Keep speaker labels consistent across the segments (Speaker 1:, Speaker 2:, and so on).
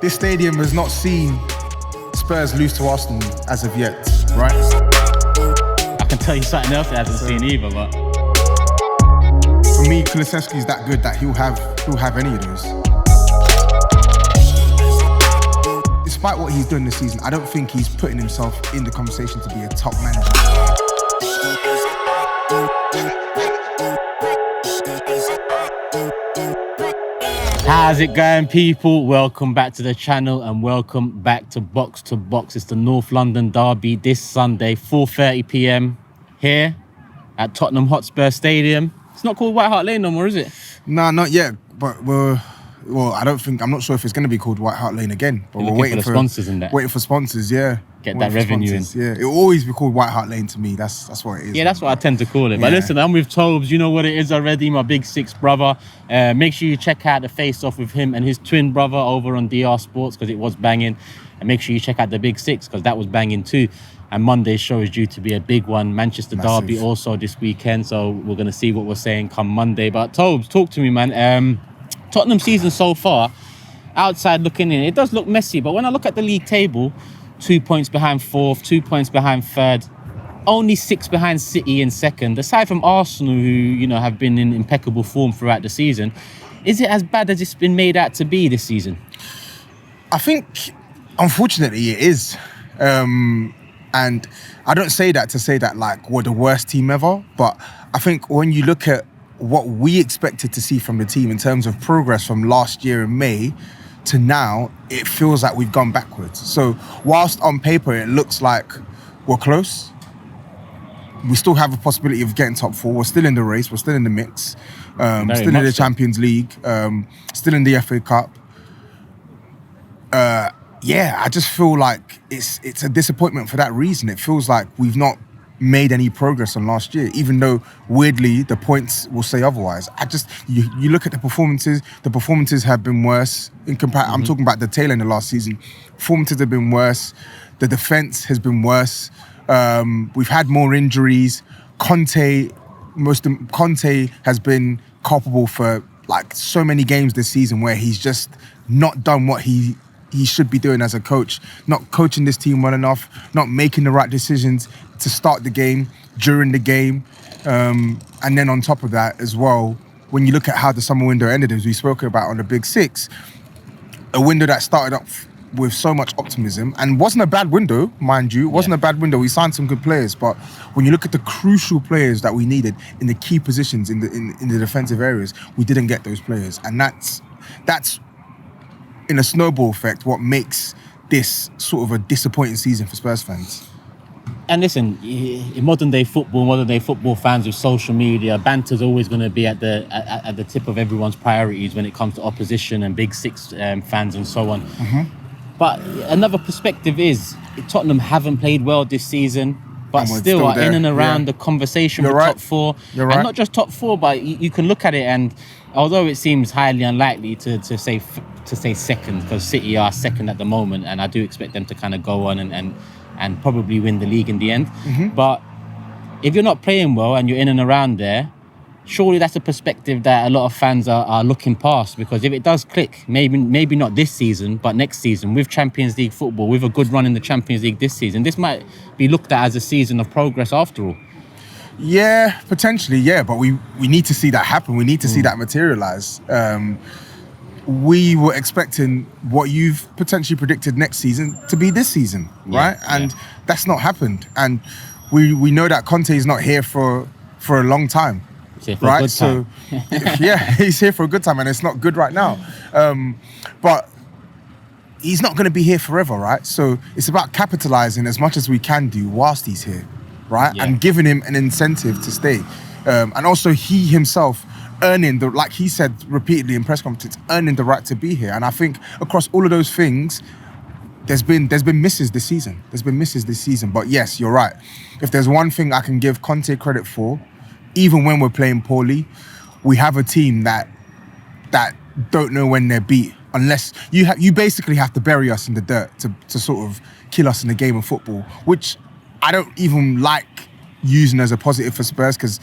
Speaker 1: this stadium has not seen Spurs lose to Arsenal as of yet, right?
Speaker 2: I can tell you something else it hasn't seen either, but
Speaker 1: for me, Kulusevski is that good that he'll have any of those. Despite what he's done this season, I don't think he's putting himself in the conversation to be a top manager.
Speaker 2: how's it going, people? Welcome back to the channel and welcome back to Box to Box. It's the North London derby this Sunday, 4:30 p.m. here at Tottenham Hotspur Stadium. It's not called White Hart Lane no more, is it?
Speaker 1: No, not yet. But I'm not sure if it's going to be called White Hart Lane again. But we're waiting for
Speaker 2: sponsors in that.
Speaker 1: Waiting for sponsors, yeah.
Speaker 2: Get that revenue in.
Speaker 1: Yeah, it'll always be called White Hart Lane to me. That's what it is.
Speaker 2: Yeah, that's what I tend to call it. But listen, I'm with Tobes. You know what it is already, my big six brother. Make sure you check out the face-off with him and his twin brother over on DR Sports because it was banging. And make sure you check out the big six because that was banging too. And Monday's show is due to be a big one. Manchester Derby also this weekend. So we're going to see what we're saying come Monday. But Tobes, talk to me, man. Tottenham season so far, outside looking in, it does look messy. But when I look at the league table, 2 points behind fourth, 2 points behind third, only 6 behind City in second. Aside from Arsenal, who have been in impeccable form throughout the season, is it as bad as it's been made out to be this season?
Speaker 1: I think, unfortunately, it is. And I don't say that to say that like we're the worst team ever, but I think when you look at what we expected to see from the team in terms of progress from last year in May to now, it feels like we've gone backwards. So whilst on paper it looks like we're close, we still have a possibility of getting top four. We're still in the race. We're still in the mix. Still in the Champions League. Still in the FA Cup. I just feel like it's a disappointment for that reason. It feels like we've not made any progress on last year, even though weirdly the points will say otherwise. You look at the performances have been worse in comparison. I'm talking about the tail end of last season. Performances have been worse. The defense has been worse. We've had more injuries. Conte has been culpable for like so many games this season where he's just not done what he should be doing as a coach, not coaching this team well enough, not making the right decisions to start the game, during the game. And then on top of that as well, when you look at how the summer window ended, as we spoke about on the Big Six, a window that started off with so much optimism and wasn't a bad window, mind you. It wasn't a bad window. We signed some good players, but when you look at the crucial players that we needed in the key positions in the defensive areas, we didn't get those players. And that's in a snowball effect, what makes this sort of a disappointing season for Spurs fans.
Speaker 2: And listen, in modern day football fans with social media, banter's always going to be at the tip of everyone's priorities when it comes to opposition and Big Six fans and so on. Mm-hmm. But another perspective is Tottenham haven't played well this season, but still are in and around the conversation for top four. You're right. And not just top four, but you can look at it, and although it seems highly unlikely to say second, because City are second at the moment, and I do expect them to kind of go on and probably win the league in the end. Mm-hmm. But if you're not playing well and you're in and around there, surely that's a perspective that a lot of fans are looking past, because if it does click, maybe not this season, but next season with Champions League football, with a good run in the Champions League this season, this might be looked at as a season of progress after all.
Speaker 1: Yeah, potentially, yeah, but we need to see that happen. We need to see that materialise. We were expecting what you've potentially predicted next season to be this season, right? And that's not happened. And we know that Conte is not here for a long time, right? So, he's here for a good time, and it's not good right now. But he's not going to be here forever, right? So it's about capitalising as much as we can do whilst he's here, right? And giving him an incentive to stay. And also he himself earning like he said repeatedly in press conferences, earning the right to be here. And I think across all of those things, there's been misses this season. But yes, you're right. If there's one thing I can give Conte credit for, even when we're playing poorly, we have a team that don't know when they're beat. Unless you basically have to bury us in the dirt to sort of kill us in the game of football, which I don't even like using as a positive for Spurs, because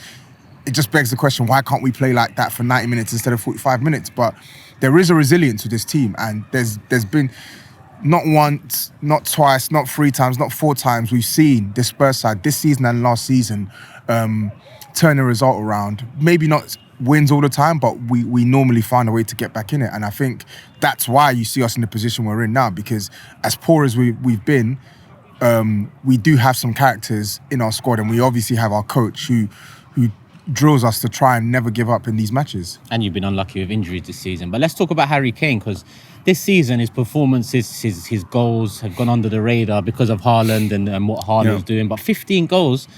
Speaker 1: it just begs the question, why can't we play like that for 90 minutes instead of 45 minutes? But there is a resilience to this team, and there's been not once, not twice, not 3 times, not 4 times we've seen this Spurs side this season and last season turn a result around. Maybe not wins all the time, but we normally find a way to get back in it. And I think that's why you see us in the position we're in now, because as poor as we've been, we do have some characters in our squad, and we obviously have our coach who drills us to try and never give up in these matches.
Speaker 2: And you've been unlucky with injuries this season. But let's talk about Harry Kane, because this season his performances, his goals have gone under the radar because of Haaland and what Haaland's doing. But 15 goals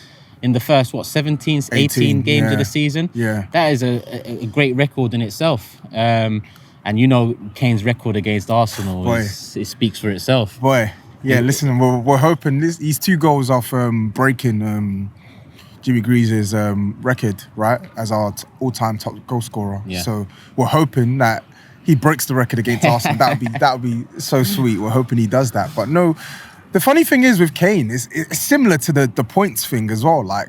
Speaker 2: in the first, 18 games of the season?
Speaker 1: Yeah.
Speaker 2: That is a great record in itself. And you know Kane's record against Arsenal, it speaks for itself.
Speaker 1: Yeah, listen, we're hoping these 2 goals off breaking Jimmy Greaves' record, right, as our all-time top goal scorer.
Speaker 2: Yeah.
Speaker 1: So we're hoping that he breaks the record against Arsenal. That would be so sweet. We're hoping he does that. But no, the funny thing is with Kane, it's similar to the points thing as well. Like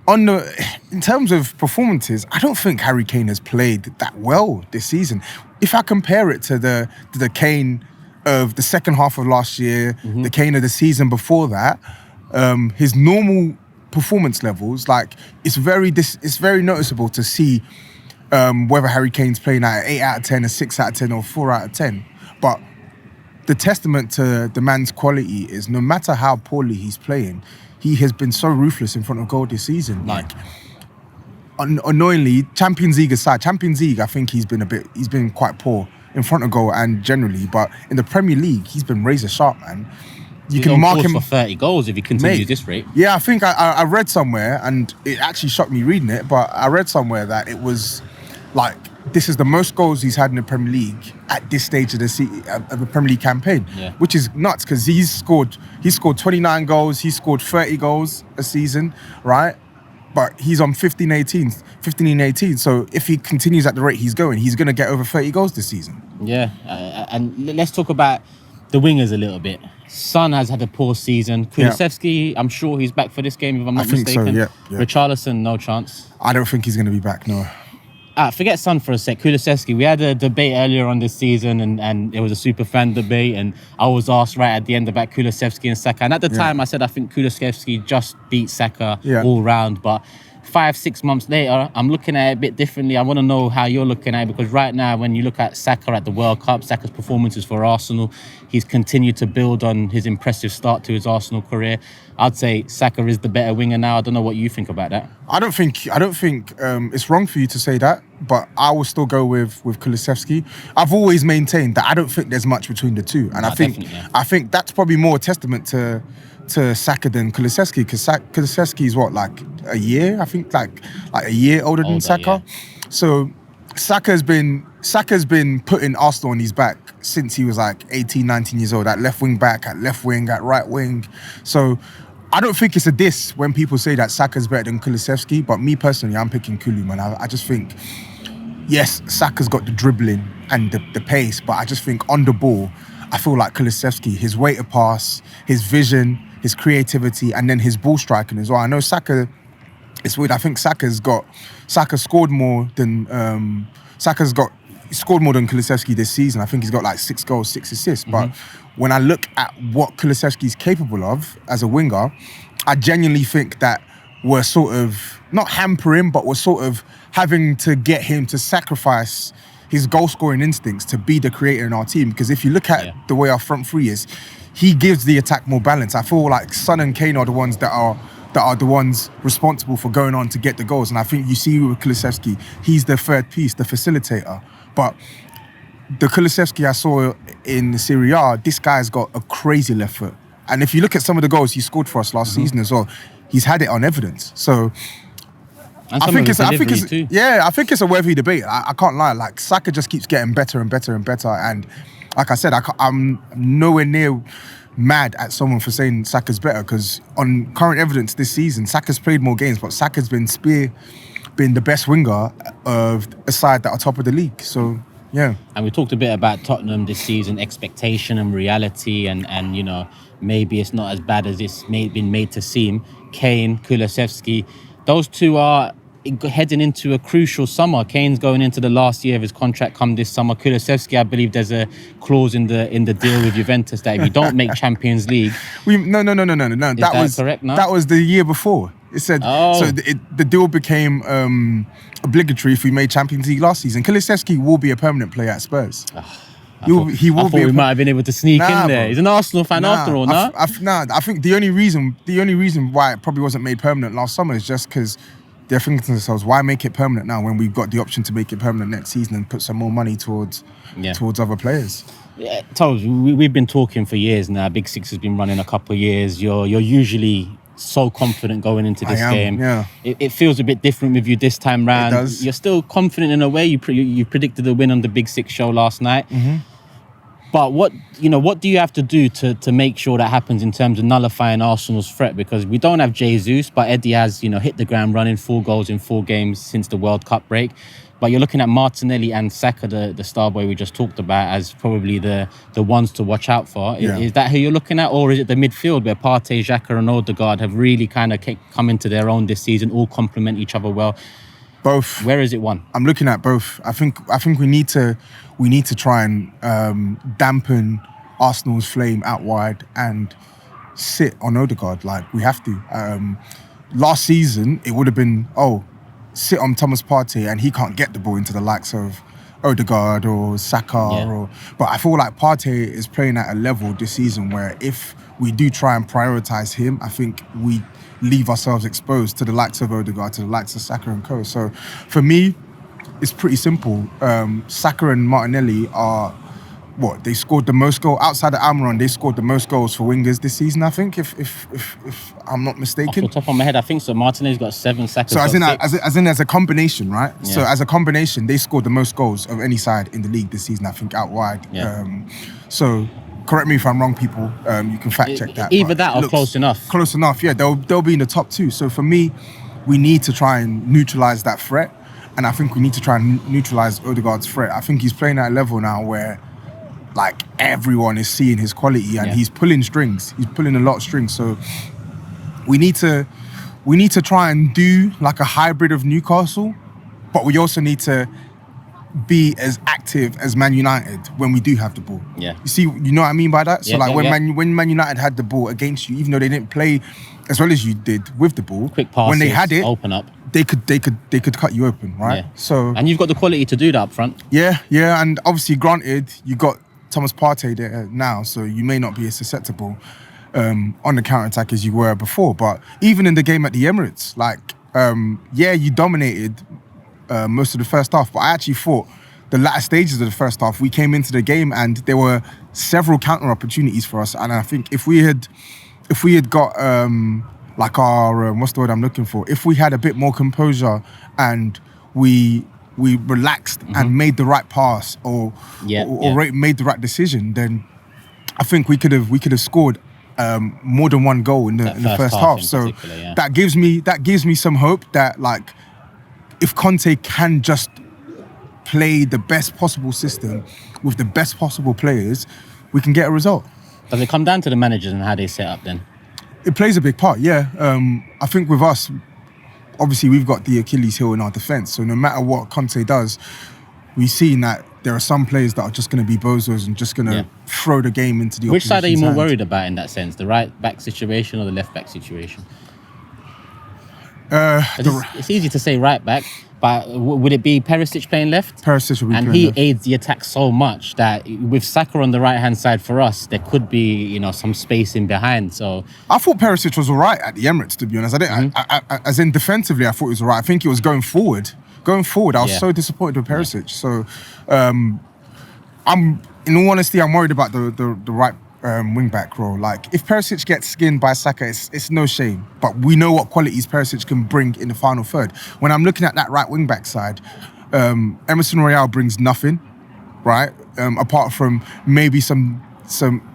Speaker 1: in terms of performances, I don't think Harry Kane has played that well this season. If I compare it to the Kane of the second half of last year, the Kane of the season before that, his normal performance levels, like it's very noticeable to see whether Harry Kane's playing at 8 out of 10, a 6 out of 10, or 4 out of 10. But the testament to the man's quality is no matter how poorly he's playing, he has been so ruthless in front of goal this season. Like, annoyingly, Champions League aside, I think he's been quite poor in front of goal and generally. But in the Premier League, he's been razor sharp, man.
Speaker 2: You can mark him for 30 goals if he continues this rate.
Speaker 1: Yeah, I think I read somewhere, and it actually shocked me reading it, but I read somewhere that it was like, this is the most goals he's had in the Premier League at this stage of the Premier League campaign, which is nuts, because he's scored 29 goals, he's scored 30 goals a season, right? But he's on 15 and 18. So if he continues at the rate he's going to get over 30 goals this season.
Speaker 2: Yeah, and let's talk about the wingers a little bit. Son has had a poor season. Kulusevski, I'm sure he's back for this game if I'm not mistaken.
Speaker 1: So, yeah.
Speaker 2: Richarlison, no chance.
Speaker 1: I don't think he's going to be back, no.
Speaker 2: Forget Son for a sec. Kulusevski, we had a debate earlier on this season, and it was a super fan debate, and I was asked right at the end about Kulusevski and Saka. And at the time, I said I think Kulusevski just beat Saka all round. But 5-6 months later, I'm looking at it a bit differently. I want to know how you're looking at it, because right now, when you look at Saka at the World Cup, Saka's performances for Arsenal, he's continued to build on his impressive start to his Arsenal career. I'd say Saka is the better winger now. I don't know what you think about that.
Speaker 1: I don't think it's wrong for you to say that, but I will still go with Kulusevski. I've always maintained that I don't think there's much between the two, and I think that's probably more a testament to Saka than Kulusevski, because Kulusevski is like a year, I think, like a year older than Saka. Yeah. So Saka's been putting Arsenal on his back since he was like 18, 19 years old, at left wing back, at left wing, at right wing. So I don't think it's a diss when people say that Saka's better than Kulusevski, but me personally, I'm picking Kulu, man. I just think, yes, Saka's got the dribbling and the pace, but I just think on the ball, I feel like Kulusevski, his way to pass, his vision, his creativity, and then his ball striking as well. I know Saka, it's weird, I think Saka scored more than Kulusevski this season. I think he's got like 6 goals, 6 assists. But when I look at what Kulusevski's capable of as a winger, I genuinely think that we're sort of not hampering, but we're sort of having to get him to sacrifice his goal-scoring instincts to be the creator in our team. Because if you look at the way our front three is, he gives the attack more balance. I feel like Son and Kane are the ones that are the ones responsible for going on to get the goals. And I think you see with Kulusevski, he's the third piece, the facilitator. But the Kulusevski I saw in the Serie A, this guy's got a crazy left foot. And if you look at some of the goals he scored for us last season as well, he's had it on evidence. So I think it's a worthy debate. I can't lie. Like, Saka just keeps getting better and better and better. And like I said, I'm nowhere near mad at someone for saying Saka's better, because on current evidence this season, Saka's played more games, but Saka's been the best winger of a side that are top of the league. So yeah.
Speaker 2: And we talked a bit about Tottenham this season, expectation and reality, and you know, maybe it's not as bad as it's been made to seem. Kane, Kulusevski, those two are heading into a crucial summer. Kane's going into the last year of his contract come this summer. Kulusevski, I believe there's a clause in the deal with Juventus that if you don't make Champions League...
Speaker 1: No.
Speaker 2: Is that
Speaker 1: was
Speaker 2: correct now?
Speaker 1: That was the year before. It said, so the deal became obligatory if we made Champions League last season. Kulusevski will be a permanent player at Spurs.
Speaker 2: I thought we might have been able to sneak in there.
Speaker 1: Bro.
Speaker 2: He's an Arsenal fan after all, no?
Speaker 1: I think the only reason why it probably wasn't made permanent last summer is just because they're thinking to themselves, why make it permanent now when we've got the option to make it permanent next season and put some more money towards other players.
Speaker 2: Yeah, Toes, we've been talking for years now. Big Six has been running a couple of years. You're usually so confident going into this game.
Speaker 1: Yeah.
Speaker 2: It feels a bit different with you this time round.
Speaker 1: It does.
Speaker 2: You're still confident in a way. You predicted the win on the Big Six show last night.
Speaker 1: Mm-hmm.
Speaker 2: But what do you have to do to make sure that happens in terms of nullifying Arsenal's threat? Because we don't have Jesus, but Eddie has hit the ground running, 4 goals in 4 games since the World Cup break. But you're looking at Martinelli and Saka, the star boy we just talked about, as probably the ones to watch out for.
Speaker 1: Yeah.
Speaker 2: Is that who you're looking at? Or is it the midfield where Partey, Xhaka and Odegaard have really kind of come into their own this season, all complement each other well?
Speaker 1: Both.
Speaker 2: Where is it one?
Speaker 1: I'm looking at both. I think we need to try and dampen Arsenal's flame out wide and sit on Odegaard. Like, we have to. Last season, it would have been, sit on Thomas Partey and he can't get the ball into the likes of Odegaard or Saka. But I feel like Partey is playing at a level this season where if we do try and prioritise him, I think we leave ourselves exposed to the likes of Odegaard, to the likes of Saka and co. So for me, it's pretty simple. Saka and Martinelli are they scored the most goals outside of Almiron. They scored the most goals for wingers this season, I think, if I'm not mistaken.
Speaker 2: Off the top of my head, I think so. Martinelli's got 7, Saka's
Speaker 1: so
Speaker 2: got 6.
Speaker 1: as a combination, right?
Speaker 2: Yeah.
Speaker 1: So as a combination, they scored the most goals of any side in the league this season, I think, out wide.
Speaker 2: Yeah.
Speaker 1: So correct me if I'm wrong, people. You can fact check that.
Speaker 2: Either that or close enough.
Speaker 1: Close enough, yeah. They'll be in the top 2. So for me, we need to try and neutralise that threat. And I think we need to try and neutralise Odegaard's threat. I think he's playing at a level now where like everyone is seeing his quality and he's pulling strings. He's pulling a lot of strings. So we need to try and do like a hybrid of Newcastle, but we also need to be as active as Man United when we do have the ball. Yeah. You see, you know what I mean by that? So when Man United had the ball against you, even though they didn't play as well as you did with the ball,
Speaker 2: quick passes,
Speaker 1: when they had it,
Speaker 2: open up.
Speaker 1: They could cut you open, right?
Speaker 2: Yeah.
Speaker 1: So
Speaker 2: and you've got the quality to do that up front.
Speaker 1: Yeah, and obviously, granted, you got Thomas Partey there now, so you may not be as susceptible on the counter-attack as you were before. But even in the game at the Emirates, you dominated most of the first half, but I actually thought the latter stages of the first half, we came into the game and there were several counter opportunities for us. And I think if we had got what's the word I'm looking for? If we had a bit more composure and we relaxed and made the right pass or made the right decision, then I think we could have scored more than one goal in the first half. So that gives me some hope that if Conte can just play the best possible system with the best possible players, we can get a result.
Speaker 2: Does it come down to the managers and how they set up then?
Speaker 1: It plays a big part, yeah. I think with us, obviously we've got the Achilles heel in our defence. So no matter what Conte does, we've seen that there are some players that are just going to be bozos and just going to throw the game into the
Speaker 2: Which side are you more
Speaker 1: hand.
Speaker 2: worried about in that sense? The right back situation or the left back situation? It's easy to say right back, but would it be Perisic playing left?
Speaker 1: Perisic would be
Speaker 2: and
Speaker 1: playing
Speaker 2: he
Speaker 1: left.
Speaker 2: aids the attack so much that with Saka on the right hand side for us, there could be some space in behind. So
Speaker 1: I thought Perisic was all right at the Emirates, to be honest. As in defensively, I thought he was all right. I think he was going forward. I was so disappointed with Perisic. So in all honesty, I'm worried about the right wing back role. If Perisic gets skinned by Saka, it's no shame. But we know what qualities Perisic can bring in the final third. When I'm looking at that right wing back side, Emerson Royale brings nothing, right? Apart from maybe some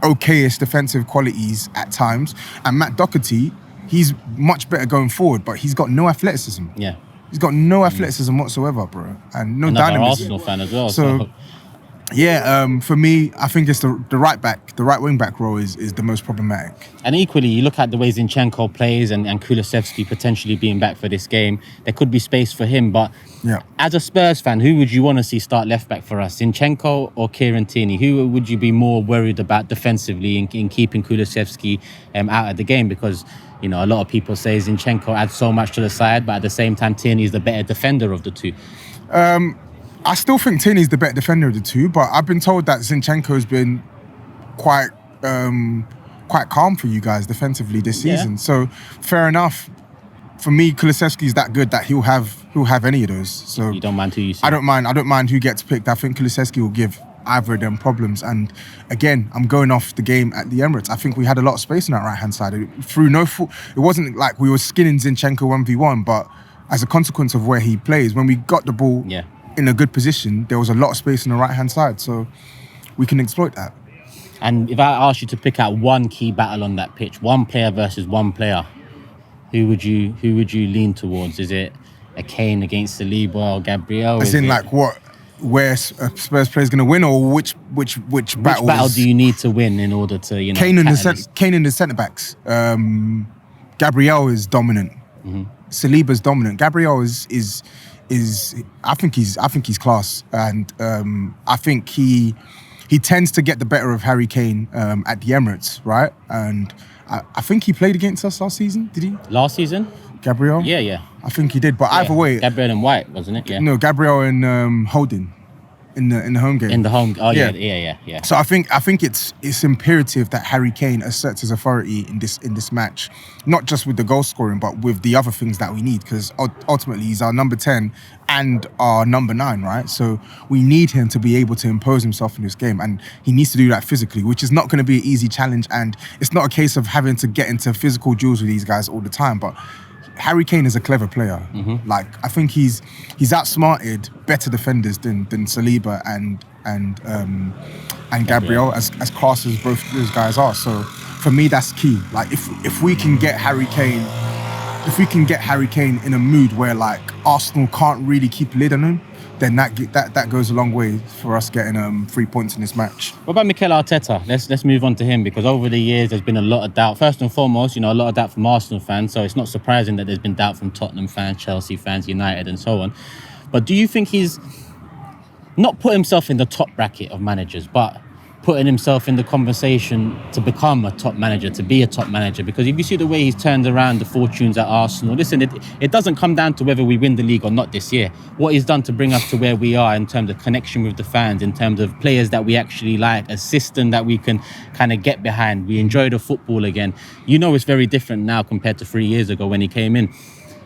Speaker 1: okayish defensive qualities at times. And Matt Doherty, he's much better going forward, but he's got no athleticism.
Speaker 2: Yeah.
Speaker 1: He's got no athleticism whatsoever, bro, and no
Speaker 2: Another
Speaker 1: dynamism.
Speaker 2: Arsenal fan as well.
Speaker 1: So Yeah, for me, I think it's the right wing back role is the most problematic.
Speaker 2: And equally, you look at the way Zinchenko plays and Kulusevski potentially being back for this game, there could be space for him. But
Speaker 1: Yeah.
Speaker 2: as a Spurs fan, who would you want to see start left back for us? Zinchenko or Kieran Tierney? Who would you be more worried about defensively in keeping Kulusevski out of the game? Because, you know, a lot of people say Zinchenko adds so much to the side, but at the same time, Tierney is the better defender of the two.
Speaker 1: I still think Tierney's the better defender of the two, but I've been told that Zinchenko's been quite calm for you guys defensively this season.
Speaker 2: Yeah.
Speaker 1: So fair enough. For me, Kulusevski's that good that he'll have any of those. So
Speaker 2: You don't mind who you see?
Speaker 1: I don't mind who gets picked. I think Kulusevski will give either of them problems. And again, I'm going off the game at the Emirates. I think we had a lot of space on that right hand side. It wasn't like we were skinning Zinchenko 1v1, but as a consequence of where he plays, when we got the ball
Speaker 2: Yeah.
Speaker 1: in a good position, there was a lot of space on the right hand side. So we can exploit that.
Speaker 2: And if I asked you to pick out one key battle on that pitch, one player versus one player, who would you lean towards? Is it a Kane against Saliba or Gabriel?
Speaker 1: As in, like, where a Spurs player is going to win, or which
Speaker 2: battle do you need to win in order to, you know,
Speaker 1: Kane and the centre backs. Gabriel is dominant.
Speaker 2: Mm-hmm.
Speaker 1: Saliba's dominant. Gabriel is I think he's class, and I think he tends to get the better of Harry Kane at the Emirates, right? And I think he played against us last season. Did he?
Speaker 2: Last season?
Speaker 1: Gabriel?
Speaker 2: Yeah.
Speaker 1: I think he did. But either way,
Speaker 2: Gabriel and White, wasn't it? Yeah.
Speaker 1: No, Gabriel and Holding in the home game.
Speaker 2: In the home. Oh yeah.
Speaker 1: So I think it's imperative that Harry Kane asserts his authority in this match, not just with the goal scoring, but with the other things that we need. Because ultimately he's our number 10 and our number 9, right? So we need him to be able to impose himself in this game, and he needs to do that physically, which is not going to be an easy challenge. And it's not a case of having to get into physical duels with these guys all the time, but Harry Kane is a clever player. Mm-hmm. Like, I think he's outsmarted better defenders than Saliba and Gabriel, as class as both those guys are. So for me, that's key. Like, if we can get Harry Kane in a mood where, like, Arsenal can't really keep a lid on him, then that goes a long way for us getting 3 points in this match.
Speaker 2: What about Mikel Arteta? Let's move on to him, because over the years there's been a lot of doubt. First and foremost, you know, a lot of doubt from Arsenal fans, so it's not surprising that there's been doubt from Tottenham fans, Chelsea fans, United, and so on. But do you think he's not put himself in the top bracket of managers, but putting himself in the conversation to become a top manager, to be a top manager? Because if you see the way he's turned around the fortunes at Arsenal, listen, it doesn't come down to whether we win the league or not this year. What he's done to bring us to where we are in terms of connection with the fans, in terms of players that we actually like, a system that we can kind of get behind. We enjoy the football again. You know, it's very different now compared to 3 years ago when he came in.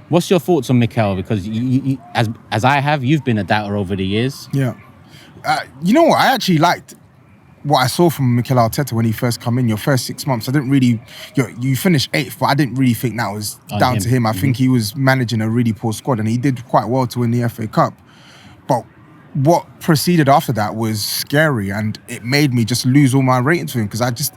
Speaker 2: What's your thoughts on Mikel? Because you, as I have, you've been a doubter over the years.
Speaker 1: Yeah. You know what? I actually liked what I saw from Mikel Arteta when he first come in. Your first 6 months, I didn't really... You finished 8th, but I didn't really think that was down to him. I think he was managing a really poor squad, and he did quite well to win the FA Cup. But what proceeded after that was scary, and it made me just lose all my ratings for him, because I just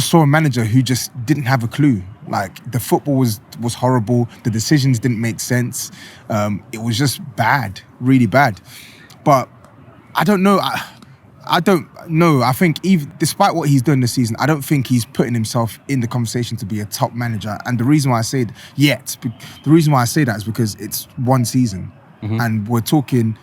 Speaker 1: saw a manager who just didn't have a clue. Like, the football was horrible. The decisions didn't make sense. It was just bad, really bad. But I don't know. I don't know. I think despite what he's done this season, I don't think he's putting himself in the conversation to be a top manager. And the reason why I say that is because it's one season. Mm-hmm. And we're talking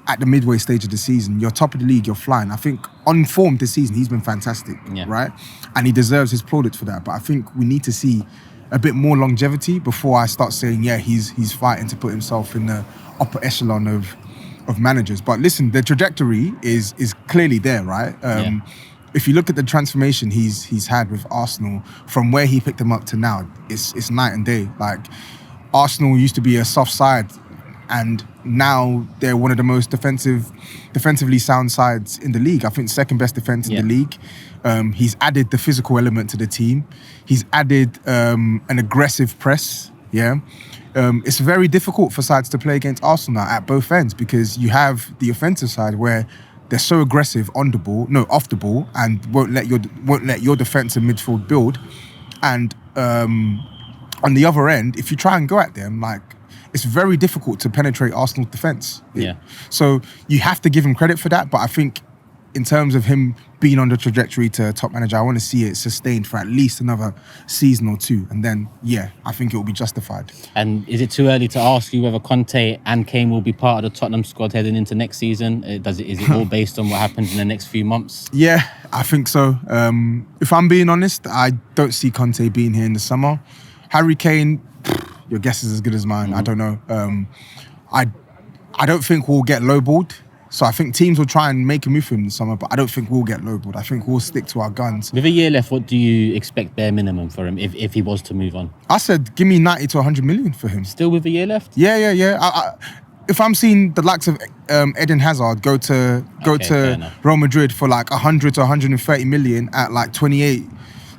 Speaker 1: at the midway stage of the season. You're top of the league, you're flying. I think on form this season, he's been fantastic, right? And he deserves his plaudits for that. But I think we need to see a bit more longevity before I start saying, yeah, he's fighting to put himself in the upper echelon of managers. But listen, the trajectory is clearly there, right? If you look at the transformation he's had with Arsenal from where he picked them up to now, it's night and day. Like, Arsenal used to be a soft side, and now they're one of the most defensively sound sides in the league. I think second best defense in the league. He's added the physical element to the team. He's added an aggressive press. It's very difficult for sides to play against Arsenal now at both ends, because you have the offensive side where they're so aggressive off the ball, and won't let your defensive midfield build. And on the other end, if you try and go at them, like, it's very difficult to penetrate Arsenal's defence. So you have to give him credit for that, but I think in terms of him being on the trajectory to top manager, I want to see it sustained for at least another season or two. And then, yeah, I think it will be justified.
Speaker 2: And is it too early to ask you whether Conte and Kane will be part of the Tottenham squad heading into next season? Is it all based on what happens in the next few months?
Speaker 1: Yeah, I think so. If I'm being honest, I don't see Conte being here in the summer. Harry Kane, your guess is as good as mine. I don't know. I don't think we'll get lowballed. So I think teams will try and make a move for him this summer, but I don't think we'll get lowballed. I think we'll stick to our guns.
Speaker 2: With a year left, what do you expect bare minimum for him if he was to move on?
Speaker 1: I said, give me 90 to 100 million for him.
Speaker 2: Still with a year left?
Speaker 1: Yeah. If I'm seeing the likes of Eden Hazard go to Real Madrid for like 100 to 130 million at like 28,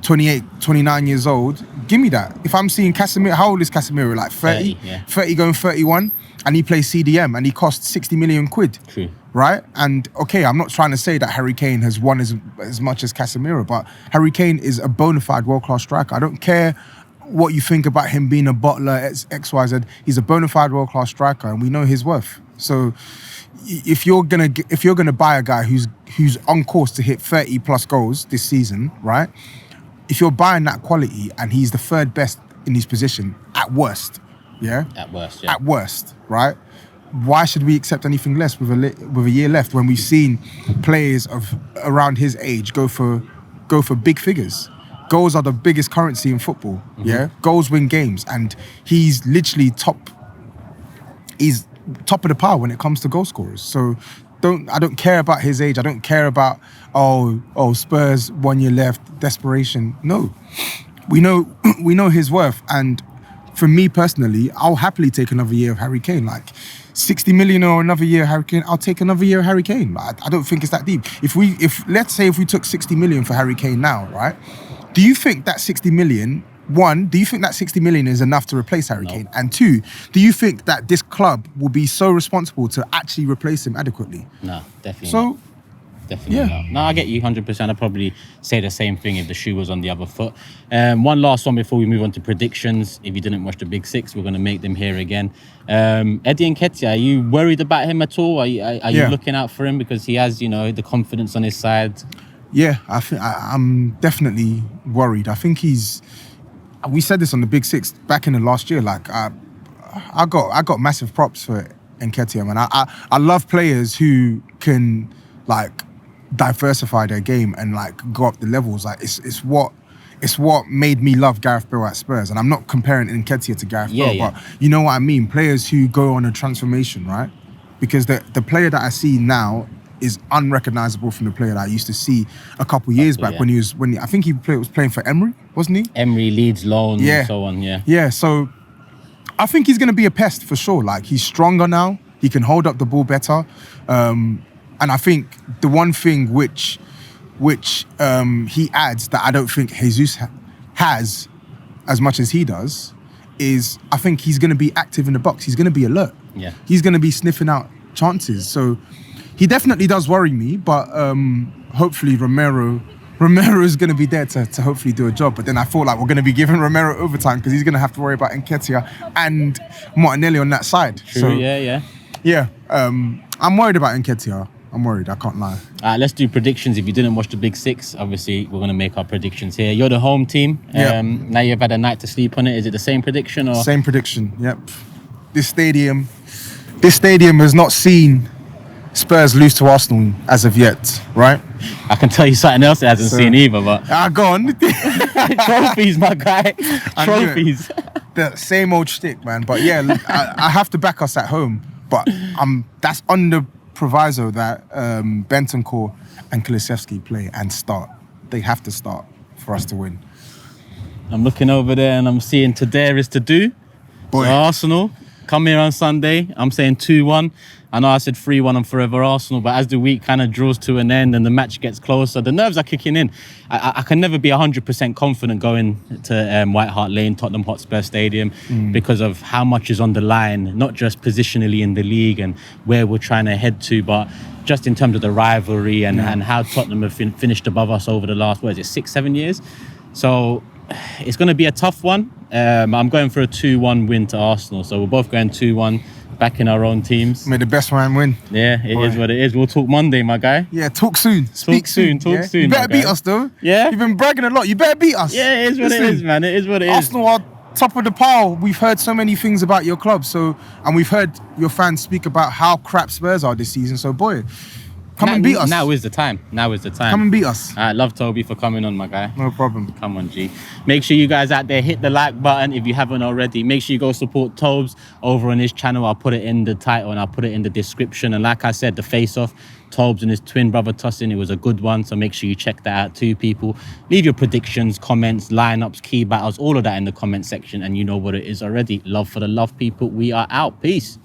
Speaker 1: 29 years old, give me that. If I'm seeing Casemiro, how old is Casemiro? Like 30? 30 going 31, and he plays CDM and he costs 60 million quid.
Speaker 2: True.
Speaker 1: Right? And okay, I'm not trying to say that Harry Kane has won as much as Casemiro, but Harry Kane is a bona fide world-class striker. I don't care what you think about him being a bottler, XYZ. He's a bona fide world-class striker, and we know his worth. So if you're gonna buy a guy who's on course to hit 30 plus goals this season, right? If you're buying that quality and he's the third best in his position at worst, yeah? At worst, right? Why should we accept anything less with a year left when we've seen players of around his age go for big figures? Goals are the biggest currency in football, yeah? Goals win games, and he's literally top of the pile when it comes to goal scorers. So I don't care about his age. I don't care about Spurs 1 year left, desperation. No. We know his worth, and for me personally, I'll happily take another year of Harry Kane. Like 60 million or another year of Harry Kane, I'll take another year of Harry Kane. I don't think it's that deep. Let's say if we took 60 million for Harry Kane now, right? Do you think that 60 million, one, do you think that 60 million is enough to replace Harry Kane? And two, do you think that this club will be so responsible to actually replace him adequately?
Speaker 2: No, definitely not. Definitely not. No, I get you 100%. I'd probably say the same thing if the shoe was on the other foot. One last one before we move on to predictions. If you didn't watch the Big Six, we're going to make them here again. Eddie Nketiah, are you worried about him at all? Are you looking out for him because he has, the confidence on his side?
Speaker 1: Yeah, I'm definitely worried. I think we said this on the Big Six back in the last year. Like, I got massive props for Nketiah, man. I love players who can like diversify their game and like go up the levels. Like it's what made me love Gareth Bale at Spurs. And I'm not comparing Nketiah to Gareth Bale, but you know what I mean? Players who go on a transformation, right? Because the player that I see now is unrecognizable from the player that I used to see a couple years back when I think he was playing for Emery, wasn't he?
Speaker 2: Emery, Leeds, loan, and so on,
Speaker 1: Yeah, so I think he's going to be a pest for sure. Like, he's stronger now. He can hold up the ball better. And I think the one thing which he adds that I don't think Jesus has as much as he does is I think he's going to be active in the box. He's going to be alert.
Speaker 2: Yeah.
Speaker 1: He's going to be sniffing out chances. So he definitely does worry me, but hopefully Romero is going to be there to hopefully do a job. But then I feel like we're going to be giving Romero overtime because he's going to have to worry about Nketiah and Martinelli on that side.
Speaker 2: True,
Speaker 1: so,
Speaker 2: yeah.
Speaker 1: I'm worried about Nketiah. I'm worried, I can't lie.
Speaker 2: Let's do predictions. If you didn't watch the Big Six, obviously we're going to make our predictions here. You're the home team. Now you've had a night to sleep on it. Is it the same prediction? Or
Speaker 1: Same prediction, yep. This stadium has not seen Spurs lose to Arsenal as of yet, right?
Speaker 2: I can tell you something else it hasn't seen either, but...
Speaker 1: Go on.
Speaker 2: Trophies, my guy. Trophies.
Speaker 1: The same old shtick, man. But yeah, I have to back us at home. But that's under proviso that Bentancur and Kulusevski play and start. They have to start for us to win.
Speaker 2: I'm looking over there and I'm seeing today is to do.
Speaker 1: Boy.
Speaker 2: So Arsenal, come here on Sunday. I'm saying 2-1. I know I said 3-1 on Forever Arsenal, but as the week kind of draws to an end and the match gets closer, the nerves are kicking in. I can never be 100% confident going to White Hart Lane, Tottenham Hotspur Stadium, because of how much is on the line, not just positionally in the league and where we're trying to head to, but just in terms of the rivalry and how Tottenham have finished above us over the last, 6-7 years? So it's going to be a tough one. I'm going for a 2-1 win to Arsenal. So we're both going 2-1. backing our own teams.
Speaker 1: May the best man win.
Speaker 2: Yeah, it
Speaker 1: Boy.
Speaker 2: is what it is. We'll talk Monday, my guy.
Speaker 1: Yeah, talk soon. Speak soon.
Speaker 2: Talk
Speaker 1: yeah?
Speaker 2: soon,
Speaker 1: You better
Speaker 2: my guy.
Speaker 1: beat us, though.
Speaker 2: Yeah?
Speaker 1: You've been bragging a lot. You better beat us.
Speaker 2: Yeah, it is what it is, man. It is what it is.
Speaker 1: Arsenal are top of the pile. We've heard so many things about your club. And we've heard your fans speak about how crap Spurs are this season. So, boy, come and beat us.
Speaker 2: Now is the time. Now is the time.
Speaker 1: Come and beat us.
Speaker 2: I love Toby for coming on, my guy.
Speaker 1: No problem.
Speaker 2: Come on, G. Make sure you guys out there hit the like button if you haven't already. Make sure you go support Tobes over on his channel. I'll put it in the title and I'll put it in the description. And like I said, the face-off, Tobes and his twin brother Tussin, it was a good one. So make sure you check that out too, people. Leave your predictions, comments, lineups, key battles, all of that in the comment section. And you know what it is already. Love for the love, people. We are out. Peace.